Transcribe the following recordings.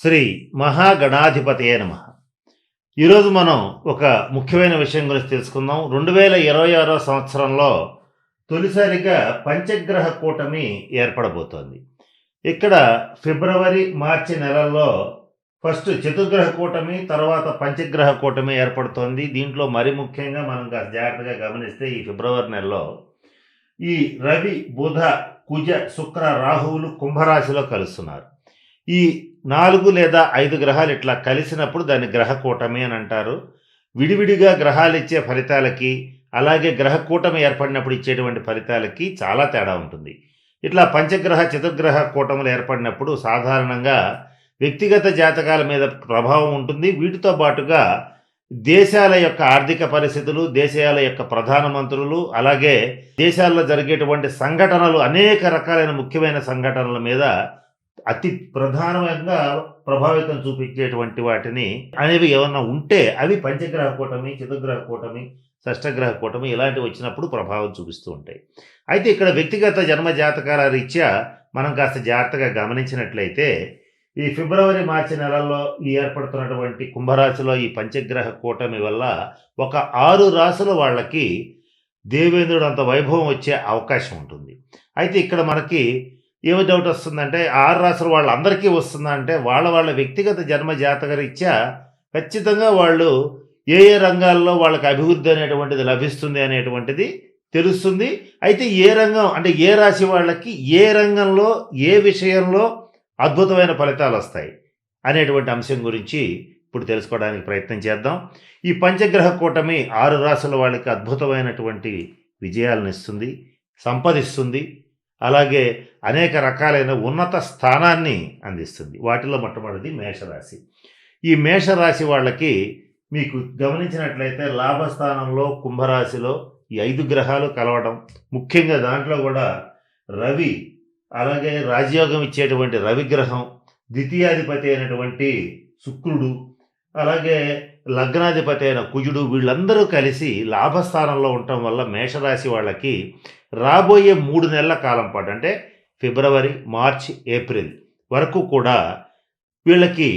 శ్రీ మహాగణాధిపతయే నమః. ఈరోజు మనం ఒక ముఖ్యమైన విషయం గురించి తెలుసుకుందాం. 2026 సంవత్సరంలో తొలిసారిగా పంచగ్రహ కూటమి ఏర్పడబోతోంది. ఇక్కడ ఫిబ్రవరి, మార్చి నెలల్లో ఫస్ట్ చతుర్గ్రహ కూటమి, తర్వాత పంచగ్రహ కూటమి ఏర్పడుతోంది. దీంట్లో మరి ముఖ్యంగా మనం కాస్త జాగ్రత్తగా గమనిస్తే ఈ ఫిబ్రవరి నెలలో ఈ రవి, బుధ, కుజ, శుక్ర, రాహువులు కుంభరాశిలో కలుస్తున్నారు. ఈ 4 లేదా 5 గ్రహాలు ఇట్లా కలిసినప్పుడు దాన్ని గ్రహ కూటమి అని అంటారు. విడివిడిగా గ్రహాలు ఇచ్చే ఫలితాలకి, అలాగే గ్రహ కూటమి ఏర్పడినప్పుడు ఇచ్చేటువంటి ఫలితాలకి చాలా తేడా ఉంటుంది. ఇట్లా పంచగ్రహ, చతుర్గ్రహ కూటములు ఏర్పడినప్పుడు సాధారణంగా వ్యక్తిగత జాతకాల మీద ప్రభావం ఉంటుంది. వీటితో పాటుగా దేశాల యొక్క ఆర్థిక పరిస్థితులు, దేశాల యొక్క ప్రధానమంత్రులు, అలాగే దేశాల్లో జరిగేటువంటి సంఘటనలు, అనేక రకాలైన ముఖ్యమైన సంఘటనల మీద అతి ప్రధానంగా ప్రభావితం చూపించేటువంటి వాటిని అనేవి ఏమన్నా ఉంటే అవి పంచగ్రహ కూటమి, చతుర్గ్రహ కూటమి, షష్టగ్రహ కూటమి ఇలాంటివి వచ్చినప్పుడు ప్రభావం చూపిస్తూ ఉంటాయి. అయితే ఇక్కడ వ్యక్తిగత జన్మ జాతకాల రీత్యా మనం కాస్త జాగ్రత్తగా గమనించినట్లయితే ఈ ఫిబ్రవరి, మార్చి నెలల్లో ఈ ఏర్పడుతున్నటువంటి కుంభరాశిలో ఈ పంచగ్రహ కూటమి వల్ల ఒక 6 రాశుల వాళ్ళకి దేవేంద్రుడు అంత వైభవం వచ్చే అవకాశం ఉంటుంది. అయితే ఇక్కడ మనకి ఏమి డౌట్ వస్తుందంటే 6 రాశుల వాళ్ళందరికీ వస్తుందా అంటే వాళ్ళ వ్యక్తిగత జన్మ జాతక రీత్యా ఖచ్చితంగా వాళ్ళు ఏ రంగాల్లో వాళ్ళకి అభివృద్ధి అనేటువంటిది లభిస్తుంది అనేటువంటిది తెలుస్తుంది. అయితే ఏ రంగం అంటే ఏ రాశి వాళ్ళకి ఏ రంగంలో ఏ విషయంలో అద్భుతమైన ఫలితాలు వస్తాయి అనేటువంటి అంశం గురించి ఇప్పుడు తెలుసుకోవడానికి ప్రయత్నం చేద్దాం. ఈ పంచగ్రహ కూటమి 6 రాశుల వాళ్ళకి అద్భుతమైనటువంటి విజయాలను ఇస్తుంది, సంపదిస్తుంది, అలాగే అనేక రకాలైన ఉన్నత స్థానాన్ని అందిస్తుంది. వాటిలో మొట్టమొదటిది మేషరాశి. ఈ మేషరాశి వాళ్ళకి మీకు గమనించినట్లయితే లాభస్థానంలో కుంభరాశిలో ఈ 5 గ్రహాలు కలవడం, ముఖ్యంగా దాంట్లో కూడా రవి, అలాగే రాజయోగం ఇచ్చేటువంటి రవిగ్రహం, ద్వితీయాధిపతి అయినటువంటి శుక్రుడు, అలాగే లగ్నాధిపతి అయిన కుజుడు, వీళ్ళందరూ కలిసి లాభస్థానంలో ఉండటం వల్ల మేషరాశి వాళ్ళకి రాబోయే 3 నెలల కాలం పాటు అంటే ఫిబ్రవరి, మార్చి, ఏప్రిల్ వరకు కూడా వీళ్ళకి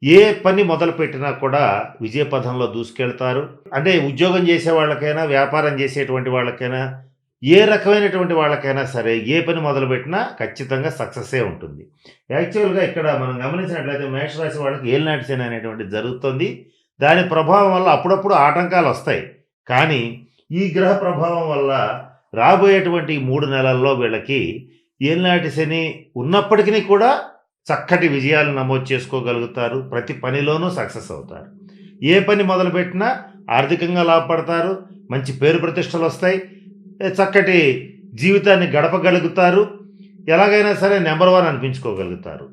ఏ పని మొదలుపెట్టినా కూడా విజయపథంలో దూసుకెళ్తారు. అంటే ఉద్యోగం చేసే వాళ్ళకైనా, వ్యాపారం చేసేటువంటి వాళ్ళకైనా, ఏ రకమైనటువంటి వాళ్ళకైనా సరే ఏ పని మొదలుపెట్టినా ఖచ్చితంగా సక్సెస్సే ఉంటుంది. యాక్చువల్గా ఇక్కడ మనం గమనించినట్లయితే మేషరాశి వాళ్ళకి ఏలినాటి శని అనేటువంటిది జరుగుతుంది. దాని ప్రభావం వల్ల అప్పుడప్పుడు ఆటంకాలు వస్తాయి. కానీ ఈ గ్రహ ప్రభావం వల్ల రాబోయేటువంటి 3 నెలల్లో వీళ్ళకి ఏలినాటి శని ఉన్నప్పటికీ కూడా చక్కటి విజయాలు నమోదు చేసుకోగలుగుతారు. ప్రతి పనిలోనూ సక్సెస్ అవుతారు. ఏ పని మొదలుపెట్టినా ఆర్థికంగా లాభపడతారు, మంచి పేరు ప్రతిష్టలు వస్తాయి, చక్కటి జీవితాన్ని గడపగలుగుతారు, ఎలాగైనా సరే నెంబర్ 1 అనిపించుకోగలుగుతారు.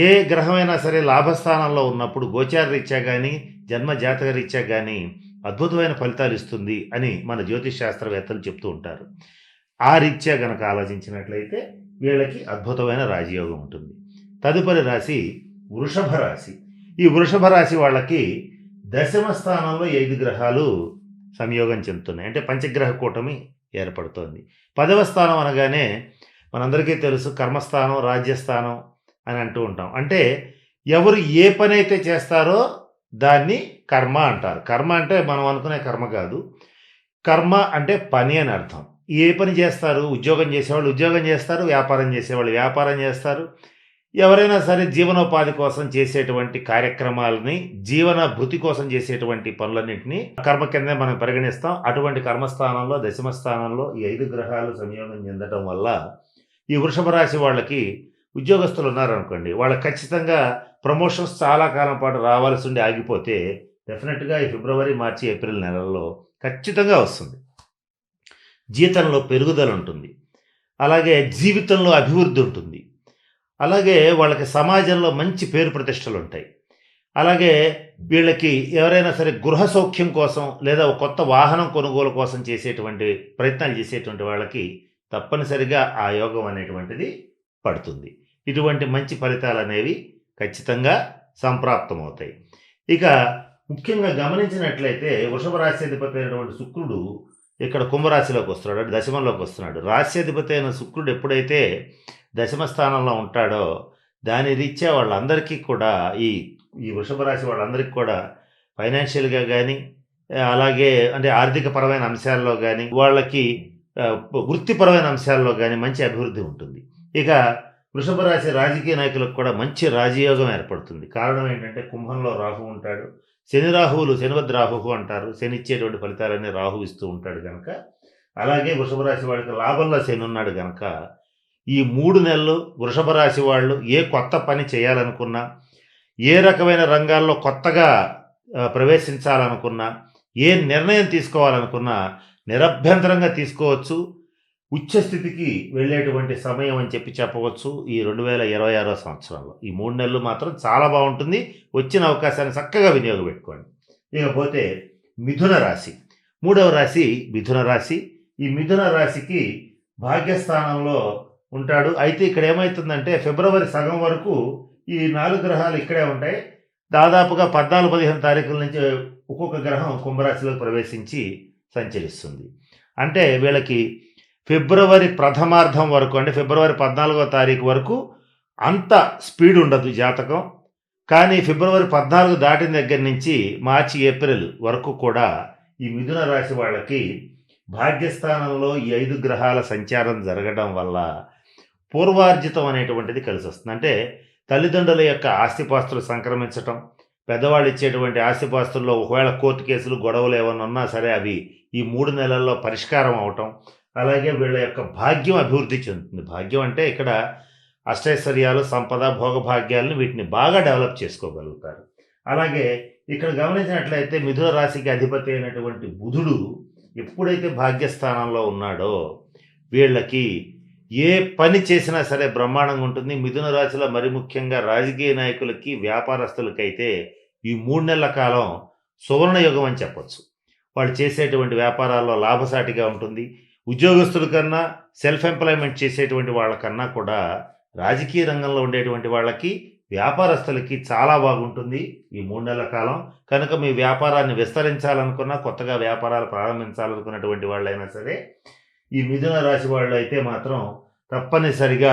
ఏ గ్రహమైనా సరే లాభస్థానంలో ఉన్నప్పుడు గోచార రీత్యా కానీ, జన్మ జాతక రీత్యా కానీ అద్భుతమైన ఫలితాలు ఇస్తుంది అని మన జ్యోతిష్ శాస్త్రవేత్తలు చెప్తూ ఉంటారు. ఆ రీత్యా గనక ఆలోచించినట్లయితే వీళ్ళకి అద్భుతమైన రాజయోగం ఉంటుంది. తదుపరి రాశి వృషభ రాశి. ఈ వృషభ రాశి వాళ్ళకి దశమ స్థానంలో 5 గ్రహాలు సంయోగం చెందుతున్నాయి. అంటే పంచగ్రహ కూటమి ఏర్పడుతోంది. 10వ స్థానం అనగానే మనందరికీ తెలుసు కర్మస్థానం, రాజ్యస్థానం అని అంటూ ఉంటాం. అంటే ఎవరు ఏ పని అయితే చేస్తారో దాన్ని కర్మ అంటారు. కర్మ అంటే మనం అనుకునే కర్మ కాదు. కర్మ అంటే పని అని అర్థం. ఏ పని చేస్తారు? ఉద్యోగం చేసేవాళ్ళు ఉద్యోగం చేస్తారు, వ్యాపారం చేసేవాళ్ళు వ్యాపారం చేస్తారు. ఎవరైనా సరే జీవనోపాధి కోసం చేసేటువంటి కార్యక్రమాలని, జీవన భృతి కోసం చేసేటువంటి పనులన్నింటినీ కర్మ కింద మనం పరిగణిస్తాం. అటువంటి కర్మస్థానంలో దశమ స్థానంలో ఈ 5 గ్రహాలు సంయోగం చెందడం వల్ల ఈ వృషభ రాశి వాళ్ళకి ఉద్యోగస్తులు ఉన్నారనుకోండి, వాళ్ళకి ఖచ్చితంగా ప్రమోషన్స్ చాలా కాలం పాటు రావాల్సి ఉండి ఆగిపోతే డెఫినెట్గా ఈ ఫిబ్రవరి, మార్చి, ఏప్రిల్ నెలల్లో ఖచ్చితంగా వస్తుంది. జీతంలో పెరుగుదల ఉంటుంది, అలాగే జీవితంలో అభివృద్ధి ఉంటుంది, అలాగే వాళ్ళకి సమాజంలో మంచి పేరు ప్రతిష్టలు ఉంటాయి. అలాగే వీళ్ళకి ఎవరైనా సరే గృహ సౌఖ్యం కోసం లేదా ఒక కొత్త వాహనం కొనుగోలు కోసం చేసేటువంటి ప్రయత్నాలు చేసేటువంటి వాళ్ళకి తప్పనిసరిగా ఆ యోగం అనేటువంటిది పడుతుంది. ఇటువంటి మంచి ఫలితాలు అనేవి ఖచ్చితంగా సంప్రాప్తమవుతాయి. ఇక ముఖ్యంగా గమనించినట్లయితే వృషభ రాశ్యాధిపతి అయినటువంటి శుక్రుడు ఇక్కడ కుంభరాశిలోకి వస్తున్నాడు, అంటే దశమంలోకి వస్తున్నాడు. రాశ్యాధిపతి అయిన శుక్రుడు ఎప్పుడైతే దశమ స్థానంలో ఉంటాడో దాని రీత్యా వాళ్ళందరికీ కూడా ఈ ఈ వృషభ రాశి వాళ్ళందరికీ కూడా ఫైనాన్షియల్‌గా గానీ, అలాగే అంటే ఆర్థికపరమైన అంశాల్లో గానీ, వాళ్ళకి వృత్తిపరమైన అంశాల్లో గానీ మంచి అభివృద్ధి ఉంటుంది. ఇక వృషభ రాశి రాజకీయ నాయకులకు కూడా మంచి రాజయోగం ఏర్పడుతుంది. కారణం ఏంటంటే కుంభంలో రాహు ఉంటాడు. శని రాహువులు శనివద్ రాహువు అంటారు. శని ఇచ్చేటువంటి ఫలితాలన్నీ రాహు ఇస్తూ ఉంటాడు గనక, అలాగే వృషభ రాశి వాళ్ళకి లాభంలో శని ఉన్నాడు గనక, ఈ 3 నెలలు వృషభ రాశి వాళ్ళు ఏ కొత్త పని చేయాలనుకున్నా, ఏ రకమైన రంగాల్లో కొత్తగా ప్రవేశించాలనుకున్నా, ఏ నిర్ణయం తీసుకోవాలనుకున్నా నిరభ్యంతరంగా తీసుకోవచ్చు. ఉచ్చ స్థితికి వెళ్ళేటువంటి సమయం అని చెప్పవచ్చు ఈ 2026 సంవత్సరంలో. ఈ 3 నెలలు మాత్రం చాలా బావుంటుంది. వచ్చిన అవకాశాన్ని చక్కగా వినియోగపెట్టుకోండి. ఇకపోతే మిథున రాశి. మూడవ రాశి మిథున రాశి. ఈ మిథున రాశికి భాగ్యస్థానంలో ఉంటాడు. అయితే ఇక్కడ ఏమైతుందంటే ఫిబ్రవరి సగం వరకు ఈ 4 గ్రహాలు ఇక్కడే ఉంటాయి. దాదాపుగా 14, 15 తారీఖుల నుంచి ఒక్కొక్క గ్రహం కుంభరాశిలోకి ప్రవేశించి సంచరిస్తుంది. అంటే వీళ్ళకి ఫిబ్రవరి ప్రథమార్థం వరకు, అంటే ఫిబ్రవరి 14వ తారీఖు వరకు అంత స్పీడ్ ఉండదు జాతకం. కానీ ఫిబ్రవరి 14 దాటిన దగ్గర నుంచి మార్చి, ఏప్రిల్ వరకు కూడా ఈ మిథున రాశి వాళ్ళకి భాగ్యస్థానంలో ఈ 5 గ్రహాల సంచారం జరగడం వల్ల పూర్వార్జితం అనేటువంటిది కలిసి వస్తుంది. అంటే తల్లిదండ్రుల యొక్క ఆస్తిపాస్తులు సంక్రమించటం, పెద్దవాళ్ళు ఇచ్చేటువంటి ఆస్తిపాస్తుల్లో ఒకవేళ కోర్టు కేసులు, గొడవలు ఏమైనా ఉన్నా సరే అవి ఈ 3 నెలల్లో పరిష్కారం అవటం, అలాగే వీళ్ళ యొక్క భాగ్యం అభివృద్ధి చెందుతుంది. భాగ్యం అంటే ఇక్కడ అష్టైశ్వర్యాలు, సంపద, భోగభాగ్యాలను వీటిని బాగా డెవలప్ చేసుకోగలుగుతారు. అలాగే ఇక్కడ గమనించినట్లయితే మిథున రాశికి అధిపతి అయినటువంటి బుధుడు ఎప్పుడైతే భాగ్యస్థానంలో ఉన్నాడో వీళ్ళకి ఏ పని చేసినా సరే బ్రహ్మాండంగా ఉంటుంది. మిథున రాశిలో మరి ముఖ్యంగా రాజకీయ నాయకులకి, వ్యాపారస్తులకైతే ఈ 3 నెలల కాలం సువర్ణయుగం అని చెప్పొచ్చు. వాళ్ళు చేసేటువంటి వ్యాపారాల్లో లాభసాటిగా ఉంటుంది. ఉద్యోగస్తుల కన్నా, సెల్ఫ్ ఎంప్లాయ్మెంట్ చేసేటువంటి వాళ్ళకన్నా కూడా రాజకీయ రంగంలో ఉండేటువంటి వాళ్ళకి, వ్యాపారస్తులకి చాలా బాగుంటుంది ఈ 3 నెలల కాలం. కనుక మీ వ్యాపారాన్ని విస్తరించాలనుకున్నా, కొత్తగా వ్యాపారాలు ప్రారంభించాలనుకున్నటువంటి వాళ్ళైనా సరే ఈ మిథున రాశి వాళ్ళు అయితే మాత్రం తప్పనిసరిగా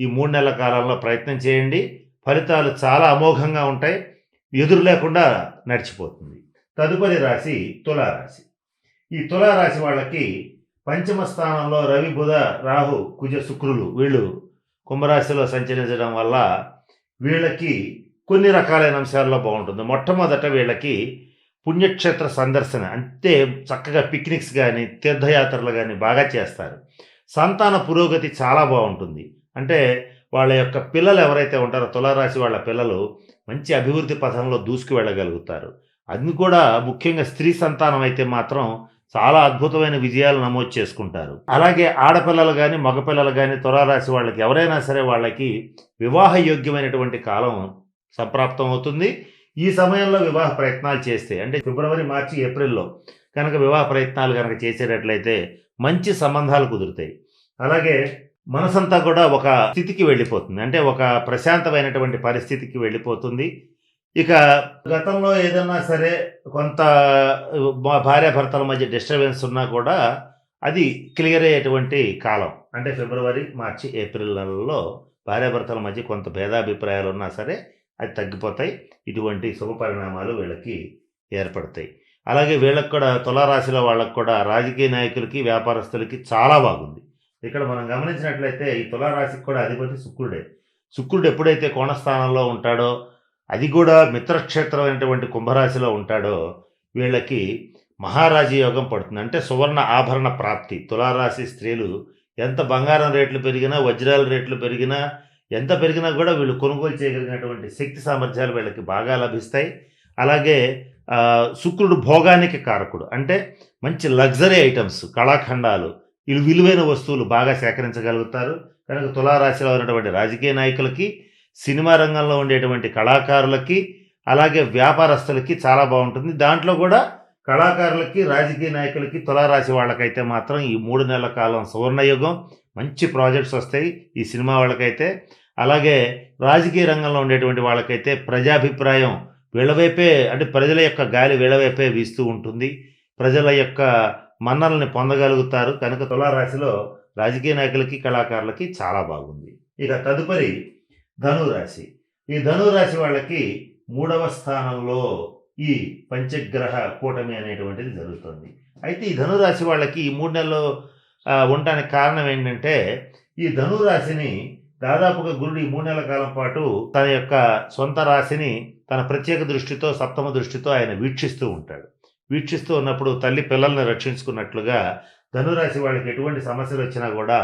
ఈ 3 నెలల కాలంలో ప్రయత్నం చేయండి. ఫలితాలు చాలా అమోఘంగా ఉంటాయి. ఎదురు లేకుండా నడిచిపోతుంది. తదుపరి రాశి తులారాశి. ఈ తులారాశి వాళ్ళకి పంచమ స్థానంలో రవి, బుధ, రాహు, కుజ, శుక్రులు వీళ్ళు కుంభరాశిలో సంచరించడం వల్ల వీళ్ళకి కొన్ని రకాలైన అంశాల్లో బాగుంటుంది. మొట్టమొదట వీళ్ళకి పుణ్యక్షేత్ర సందర్శన, అంటే చక్కగా పిక్నిక్స్ కానీ, తీర్థయాత్రలు కానీ బాగా చేస్తారు. సంతాన పురోగతి చాలా బాగుంటుంది. అంటే వాళ్ళ యొక్క పిల్లలు ఎవరైతే ఉంటారో తులారాశి వాళ్ళ పిల్లలు మంచి అభివృద్ధి పథంలో దూసుకు వెళ్ళగలుగుతారు. అది కూడా ముఖ్యంగా స్త్రీ సంతానం అయితే మాత్రం చాలా అద్భుతమైన విజయాలు నమోదు చేసుకుంటారు. అలాగే ఆడపిల్లలు కానీ, మగపిల్లలు కానీ తులారాశి వాళ్ళకి ఎవరైనా సరే వాళ్ళకి వివాహ యోగ్యమైనటువంటి కాలం సంప్రాప్తం అవుతుంది. ఈ సమయంలో వివాహ ప్రయత్నాలు చేస్తే, అంటే ఫిబ్రవరి, మార్చి, ఏప్రిల్లో కనుక వివాహ ప్రయత్నాలు కనుక చేసేటట్లయితే మంచి సంబంధాలు కుదురుతాయి. అలాగే మనసంతా కూడా ఒక స్థితికి వెళ్ళిపోతుంది. అంటే ఒక ప్రశాంతమైనటువంటి పరిస్థితికి వెళ్ళిపోతుంది. ఇక గతంలో ఏదన్నా సరే కొంత భార్యాభర్తల మధ్య డిస్టర్బెన్స్ ఉన్నా కూడా అది క్లియర్ అయ్యేటువంటి కాలం. అంటే ఫిబ్రవరి, మార్చి, ఏప్రిల్ నెలల్లో భార్యాభర్తల మధ్య కొంత భేదాభిప్రాయాలు ఉన్నా సరే అది తగ్గిపోతాయి. ఇటువంటి శుభ పరిణామాలు వీళ్ళకి ఏర్పడతాయి. అలాగే వీళ్ళకి కూడా తులారాశిలో వాళ్ళకి కూడా రాజకీయ నాయకులకి, వ్యాపారస్తులకి చాలా బాగుంది. ఇక్కడ మనం గమనించినట్లయితే ఈ తులారాశికి కూడా అధిపతి శుక్రుడే. శుక్రుడు ఎప్పుడైతే కోణస్థానంలో ఉంటాడో, అది కూడా మిత్రక్షేత్రమైనటువంటి కుంభరాశిలో ఉంటాడో వీళ్ళకి మహారాజీ యోగం పడుతుంది. అంటే సువర్ణ ఆభరణ ప్రాప్తి. తులారాశి స్త్రీలు ఎంత బంగారం రేట్లు పెరిగినా, వజ్రాల రేట్లు పెరిగినా, ఎంత పెరిగినా కూడా వీళ్ళు కొనుగోలు చేయగలిగినటువంటి శక్తి సామర్థ్యాలు వీళ్ళకి బాగా లభిస్తాయి. అలాగే శుక్రుడు భోగానికి కారకుడు. అంటే మంచి లగ్జరీ ఐటమ్స్, కళాఖండాలు, విలువైన వస్తువులు బాగా సేకరించగలుగుతారు. కనుక తులారాశిలో ఉన్నటువంటి రాజకీయ నాయకులకి, సినిమా రంగంలో ఉండేటువంటి కళాకారులకి, అలాగే వ్యాపారస్తులకి చాలా బాగుంటుంది. దాంట్లో కూడా కళాకారులకి, రాజకీయ నాయకులకి, తులారాశి వాళ్ళకైతే మాత్రం ఈ 3 నెలల కాలం సువర్ణయుగం. మంచి ప్రాజెక్ట్స్ వస్తాయి ఈ సినిమా వాళ్ళకైతే. అలాగే రాజకీయ రంగంలో ఉండేటువంటి వాళ్ళకైతే ప్రజాభిప్రాయం వీళ్ళవైపే, అంటే ప్రజల యొక్క గాలి వీళ్ళవైపే వీస్తూ ఉంటుంది. ప్రజల యొక్క మన్ననల్ని పొందగలుగుతారు. కనుక తులారాశిలో రాజకీయ నాయకులకి, కళాకారులకి చాలా బాగుంది. ఇక తదుపరి ధనురాశి. ఈ ధనురాశి వాళ్ళకి 3వ స్థానంలో ఈ పంచగ్రహ కూటమి అనేటువంటిది జరుగుతుంది. అయితే ఈ ధనురాశి వాళ్ళకి ఈ 3 నెలలు ఉండటానికి కారణం ఏంటంటే, ఈ ధనురాశిని దాదాపుగా గురుడు ఈ 3 నెలల కాలం పాటు తన యొక్క సొంత రాశిని తన ప్రత్యేక దృష్టితో, సప్తమ దృష్టితో ఆయన వీక్షిస్తూ ఉంటాడు. వీక్షిస్తూ ఉన్నప్పుడు తల్లి పిల్లల్ని రక్షించుకున్నట్లుగా ధనురాశి వాళ్ళకి ఎటువంటి సమస్యలు వచ్చినా కూడా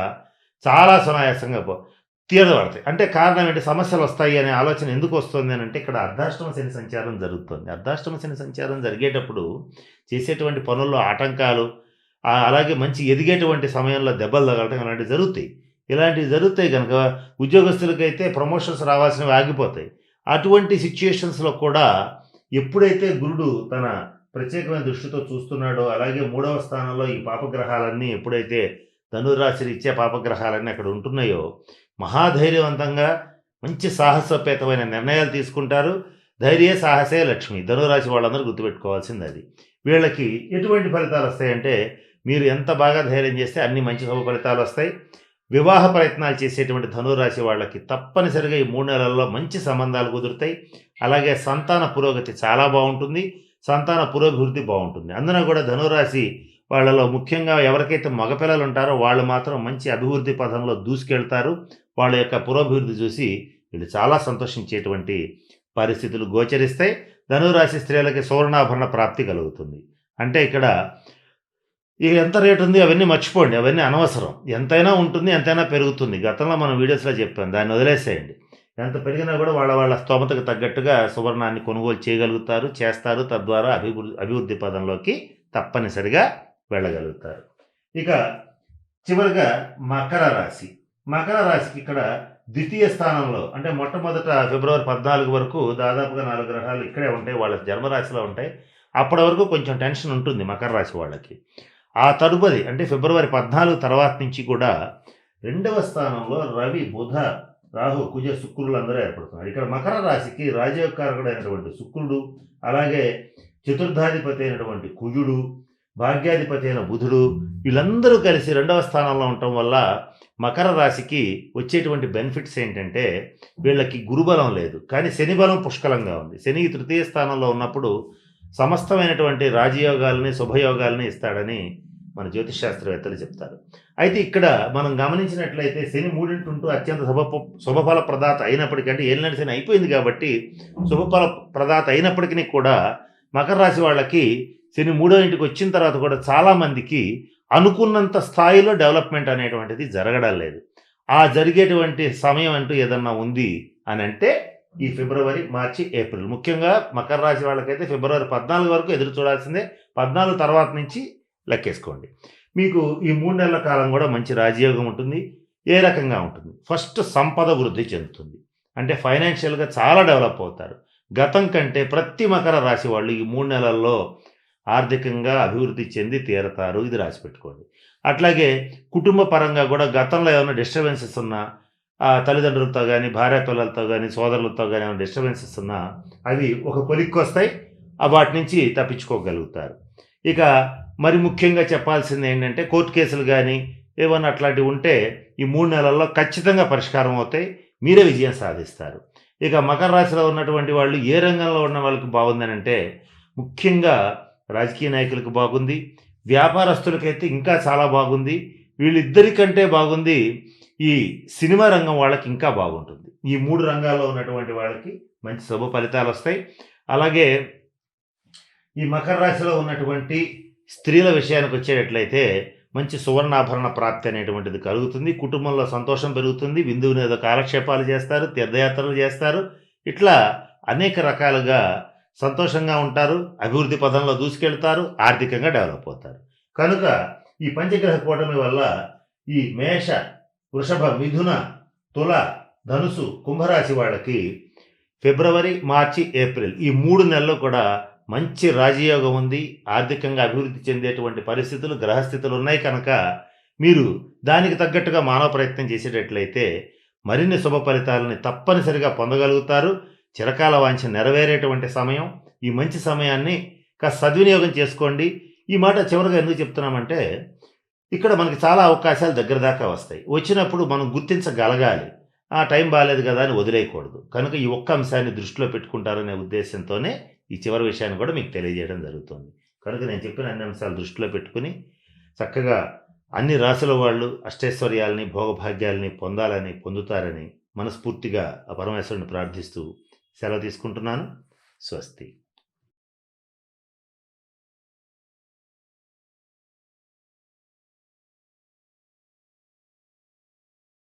చాలా సునాయాసంగా తీరబడతాయి. అంటే కారణం ఏంటి? సమస్యలు వస్తాయి అనే ఆలోచన ఎందుకు వస్తుంది అని అంటే, ఇక్కడ అర్ధాష్టమ శని సంచారం జరుగుతుంది. అర్ధాష్టమ శని సంచారం జరిగేటప్పుడు చేసేటువంటి పనుల్లో ఆటంకాలు, అలాగే మంచి ఎదిగేటువంటి సమయంలో దెబ్బలు తగలటం ఇలాంటివి జరుగుతాయి. ఇలాంటివి జరుగుతాయి కనుక ఉద్యోగస్తులకైతే ప్రమోషన్స్ రావాల్సినవి ఆగిపోతాయి. అటువంటి సిచ్యుయేషన్స్లో కూడా ఎప్పుడైతే గురుడు తన ప్రత్యేకమైన దృష్టితో చూస్తున్నాడో, అలాగే 3వ స్థానంలో ఈ పాపగ్రహాలన్నీ ఎప్పుడైతే ధనురాశిని ఇచ్చే పాపగ్రహాలన్నీ అక్కడ ఉంటున్నాయో, మహాధైర్యవంతంగా మంచి సాహసోపేతమైన నిర్ణయాలు తీసుకుంటారు. ధైర్య సాహసే లక్ష్మి. ధనురాశి వాళ్ళందరూ గుర్తుపెట్టుకోవాల్సింది అది. వీళ్ళకి ఎటువంటి ఫలితాలు వస్తాయంటే, మీరు ఎంత బాగా ధైర్యం చేస్తే అన్ని మంచి శుభ ఫలితాలు వస్తాయి. వివాహ ప్రయత్నాలు చేసేటువంటి ధనురాశి వాళ్ళకి తప్పనిసరిగా ఈ 3 నెలల్లో మంచి సంబంధాలు కుదురుతాయి. అలాగే సంతాన పురోగతి చాలా బాగుంటుంది. సంతాన పురోభివృద్ధి బాగుంటుంది. అందున కూడా ధనురాశి వాళ్ళలో ముఖ్యంగా ఎవరికైతే మగపిల్లలు ఉంటారో వాళ్ళు మాత్రం మంచి అభివృద్ధి పథంలో దూసుకెళ్తారు. వాళ్ళ యొక్క పురోభివృద్ధి చూసి వీళ్ళు చాలా సంతోషించేటువంటి పరిస్థితులు గోచరిస్తాయి. ధనురాశి స్త్రీలకి సువర్ణాభరణ ప్రాప్తి కలుగుతుంది. అంటే ఇక్కడ ఇక ఎంత రేటు ఉంది అవన్నీ మర్చిపోండి, అవన్నీ అనవసరం. ఎంతైనా ఉంటుంది, ఎంతైనా పెరుగుతుంది. గతంలో మనం వీడియోస్లో చెప్పాం, దాన్ని వదిలేసేయండి. ఎంత పెరిగినా కూడా వాళ్ళ స్తోమతకు తగ్గట్టుగా సువర్ణాన్ని కొనుగోలు చేయగలుగుతారు, చేస్తారు. తద్వారా అభివృద్ధి పదంలోకి తప్పనిసరిగా వెళ్ళగలుగుతారు. ఇక చివరిగా మకర రాశి. మకర రాశికి ఇక్కడ ద్వితీయ స్థానంలో, అంటే మొట్టమొదట ఫిబ్రవరి 14 వరకు దాదాపుగా 4 గ్రహాలు ఇక్కడే ఉంటాయి, వాళ్ళ జన్మరాశిలో ఉంటాయి. అప్పటి వరకు కొంచెం టెన్షన్ ఉంటుంది మకర రాశి వాళ్ళకి. ఆ తదుపరి అంటే ఫిబ్రవరి 14 తర్వాత నుంచి కూడా 2వ స్థానంలో రవి, బుధ, రాహు, కుజ, శుక్రులు అందరూ ఏర్పడుతున్నారు. ఇక్కడ మకర రాశికి రాజయోగకారకుడు అయినటువంటి శుక్రుడు, అలాగే చతుర్థాధిపతి అయినటువంటి కుజుడు, భాగ్యాధిపతి అయిన బుధుడు, వీళ్ళందరూ కలిసి 2వ స్థానంలో ఉండటం వల్ల మకర రాశికి వచ్చేటువంటి బెనిఫిట్స్ ఏంటంటే, వీళ్ళకి గురుబలం లేదు, కానీ శని బలం పుష్కలంగా ఉంది. శని 3వ స్థానంలో ఉన్నప్పుడు సమస్తమైనటువంటి రాజయోగాల్ని, శుభయోగాల్ని ఇస్తాడని మన జ్యోతిష్ శాస్త్రవేత్తలు చెప్తారు. అయితే ఇక్కడ మనం గమనించినట్లయితే శని 3 ఉంటూ అత్యంత శుభఫల ప్రదాత అయినప్పటికీ, అంటే ఏలినాటి శని అయిపోయింది కాబట్టి శుభఫల ప్రదాత అయినప్పటికీ కూడా మకర రాశి వాళ్ళకి శని 3వ ఇంటికి వచ్చిన తర్వాత కూడా చాలామందికి అనుకున్నంత స్థాయిలో డెవలప్మెంట్ అనేటువంటిది జరగడం లేదు. ఆ జరిగేటువంటి సమయం అంటూ ఏదన్నా ఉంది అని అంటే ఈ ఫిబ్రవరి, మార్చి, ఏప్రిల్. ముఖ్యంగా మకర రాశి వాళ్ళకైతే ఫిబ్రవరి 14 వరకు ఎదురు చూడాల్సిందే. 14 తర్వాత నుంచి లెక్కేసుకోండి. మీకు ఈ 3 నెలల కాలం కూడా మంచి రాజయోగం ఉంటుంది. ఏ రకంగా ఉంటుంది? ఫస్ట్ సంపద వృద్ధి చెందుతుంది. అంటే ఫైనాన్షియల్గా చాలా డెవలప్ అవుతారు. గతం కంటే ప్రతి మకర రాశి వాళ్ళు ఈ 3 నెలల్లో ఆర్థికంగా అభివృద్ధి చెంది తీరతారు. ఇది రాసి పెట్టుకోండి. అట్లాగే కుటుంబ పరంగా కూడా గతంలో ఏమైనా డిస్టర్బెన్సెస్ ఉన్నా, తల్లిదండ్రులతో కానీ, భార్య పిల్లలతో కానీ, సోదరులతో కానీ ఏమైనా డిస్టర్బెన్సెస్ ఉన్నా అవి ఒక కొలిక్కి వస్తాయి. వాటి నుంచి తప్పించుకోగలుగుతారు. ఇక మరి ముఖ్యంగా చెప్పాల్సింది ఏంటంటే, కోర్టు కేసులు కానీ ఏమన్నా అట్లాంటివి ఉంటే ఈ 3 నెలల్లో ఖచ్చితంగా పరిష్కారం అవుతాయి. మీరే విజయం సాధిస్తారు. ఇక మకర రాశిలో ఉన్నటువంటి వాళ్ళు ఏ రంగంలో ఉన్న వాళ్ళకి బాగుందని అంటే, ముఖ్యంగా రాజకీయ నాయకులకు బాగుంది, వ్యాపారస్తులకైతే ఇంకా చాలా బాగుంది. వీళ్ళిద్దరికంటే బాగుంది ఈ సినిమా రంగం వాళ్ళకి ఇంకా బాగుంటుంది. ఈ 3 రంగాల్లో ఉన్నటువంటి వాళ్ళకి మంచి శుభ ఫలితాలు వస్తాయి. అలాగే ఈ మకర రాశిలో ఉన్నటువంటి స్త్రీల విషయానికి వచ్చేటట్లయితే మంచి సువర్ణాభరణ ప్రాప్తి అనేటువంటిది కలుగుతుంది. కుటుంబంలో సంతోషం పెరుగుతుంది. విందు వినోద కాలక్షేపాలు చేస్తారు, తీర్థయాత్రలు చేస్తారు. ఇట్లా అనేక రకాలుగా సంతోషంగా ఉంటారు. అభివృద్ధి పదంలో దూసుకెళ్తారు. ఆర్థికంగా డెవలప్ అవుతారు. కనుక ఈ పంచగ్రహ కూటమి వల్ల ఈ మేష, వృషభ, మిథున, తుల, ధనుసు, కుంభరాశి వాళ్ళకి ఫిబ్రవరి, మార్చి, ఏప్రిల్ ఈ 3 నెలలు కూడా మంచి రాజయోగం ఉంది. ఆర్థికంగా అభివృద్ధి చెందేటువంటి పరిస్థితులు, గ్రహస్థితులు ఉన్నాయి. కనుక మీరు దానికి తగ్గట్టుగా మానవ ప్రయత్నం చేసేటట్లయితే మరిన్ని శుభ ఫలితాలని తప్పనిసరిగా పొందగలుగుతారు. చిరకాల వాంఛ నెరవేరేటువంటి సమయం. ఈ మంచి సమయాన్ని కాస్త సద్వినియోగం చేసుకోండి. ఈ మాట చివరిగా ఎందుకు చెప్తున్నామంటే, ఇక్కడ మనకి చాలా అవకాశాలు దగ్గర దాకా వస్తాయి. వచ్చినప్పుడు మనం గుర్తించగలగాలి. ఆ టైం బాలేదు కదా అని వదిలేయకూడదు. కనుక ఈ ఒక్క అంశాన్ని దృష్టిలో పెట్టుకుంటారనే ఉద్దేశ్యంతోనే ఈ చివరి విషయాన్ని కూడా మీకు తెలియజేయడం జరుగుతుంది. కనుక నేను చెప్పిన అన్ని అంశాలు దృష్టిలో పెట్టుకుని చక్కగా అన్ని రాసుల వాళ్ళు అష్టైశ్వర్యాలని, భోగభాగ్యాలని పొందాలని, పొందుతారని మనస్ఫూర్తిగా ఆ పరమేశ్వరుని ప్రార్థిస్తూ సెలవు తీసుకుంటున్నాను. స్వస్తి.